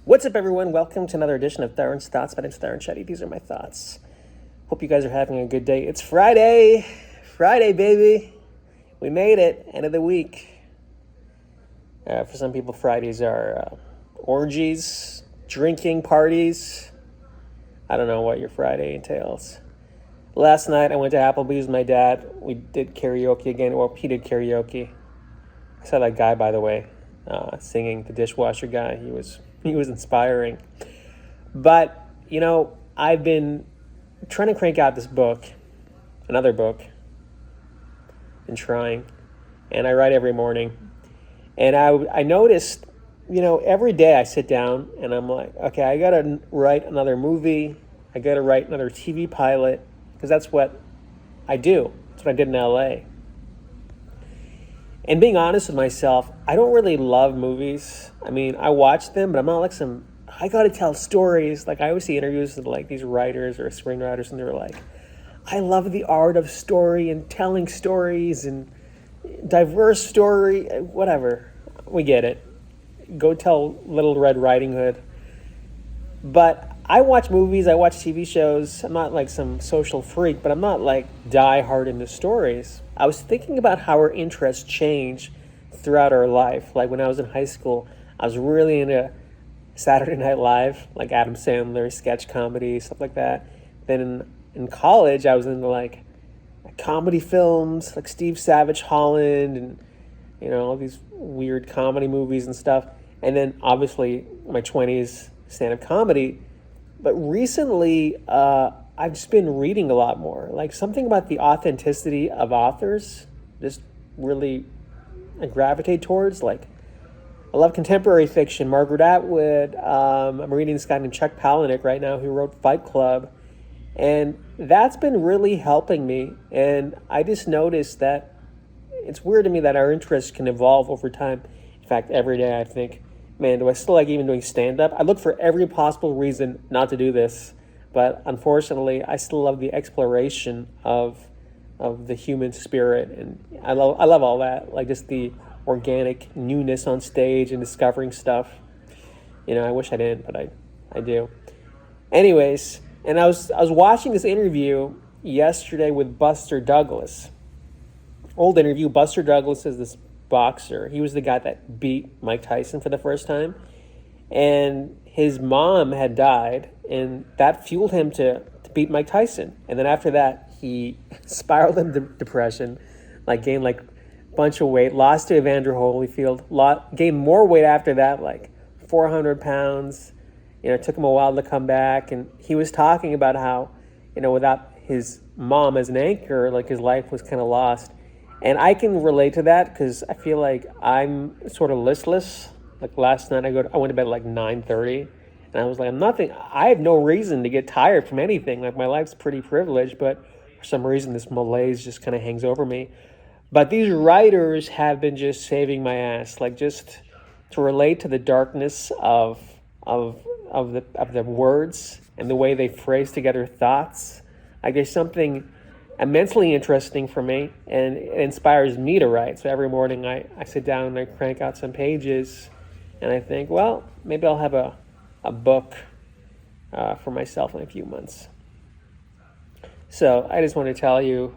What's up, everyone? Welcome to another edition of Tarun's Thoughts. My name's Tarun Shetty. These are my thoughts. Hope you guys are having a good day. It's Friday. Friday, baby. We made it. End of the week. For some people, Fridays are orgies, drinking parties. I don't know what your Friday entails. Last night, I went to Applebee's with my dad. We did karaoke again. Well, he did karaoke. I saw that guy, by the way, singing, the dishwasher guy. He was inspiring. But, I've been trying to crank out this book, another book, and trying. And I write every morning. And I noticed, every day I sit down and I'm like, okay, I got to write another movie. I got to write another TV pilot, because that's what I do. That's what I did in LA. And being honest with myself, I don't really love movies. I mean, I watch them, but I'm not like I got to tell stories. Like, I always see interviews with like these writers or screenwriters, and they're like, I love the art of story and telling stories and diverse story, whatever. We get it. Go tell Little Red Riding Hood. But I watch movies, I watch TV shows. I'm not like some social freak, but I'm not like die hard into stories. I was thinking about how our interests change throughout our life. Like when I was in high school, I was really into Saturday Night Live, like Adam Sandler, sketch comedy, stuff like that. Then in college, I was into like comedy films, like Steve Savage Holland, and all these weird comedy movies and stuff. And then obviously my 20s, stand-up comedy. But recently, I've just been reading a lot more. Like something about the authenticity of authors just really I gravitate towards. Like, I love contemporary fiction. Margaret Atwood. I'm reading this guy named Chuck Palahniuk right now who wrote Fight Club. And that's been really helping me. And I just noticed that it's weird to me that our interests can evolve over time. In fact, every day I think, man, do I still like even doing stand-up? I look for every possible reason not to do this. But unfortunately, I still love the exploration of the human spirit. And I love all that. Like just the organic newness on stage and discovering stuff. I wish I didn't, but I do. Anyways, and I was watching this interview yesterday with Buster Douglas. Old interview. Buster Douglas is this boxer. He was the guy that beat Mike Tyson for the first time. And his mom had died, and that fueled him to beat Mike Tyson. And then after that, he spiraled into depression, gained a bunch of weight, lost to Evander Holyfield, gained more weight after that, 400 pounds. It took him a while to come back. And he was talking about how, without his mom as an anchor, his life was kind of lost. And I can relate to that because I feel like I'm sort of listless. Like last night, I went to bed at 9:30, and I was like, I have no reason to get tired from anything. Like my life's pretty privileged, but for some reason, this malaise just kind of hangs over me. But these writers have been just saving my ass, just to relate to the darkness of the words and the way they phrase together thoughts. There's something immensely interesting for me, and it inspires me to write. So every morning I sit down and I crank out some pages, and I think, well, maybe I'll have a book for myself in a few months. So I just want to tell you,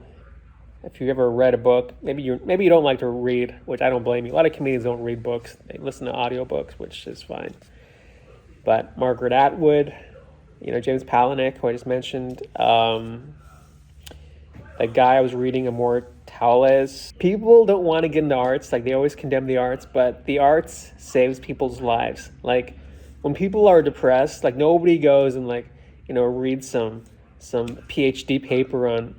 if you ever read a book, maybe you don't like to read, which I don't blame you. A lot of comedians don't read books. They listen to audiobooks, which is fine. But Margaret Atwood, James Palahniuk, who I just mentioned, that guy I was reading, Immortales. People don't want to get into arts. They always condemn the arts, but the arts saves people's lives. When people are depressed, nobody goes and reads some PhD paper on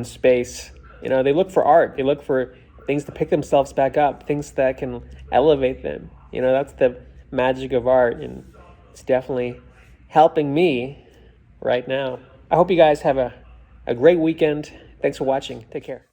space. They look for art. They look for things to pick themselves back up, things that can elevate them. That's the magic of art, and it's definitely helping me right now. I hope you guys have a great weekend. Thanks for watching. Take care.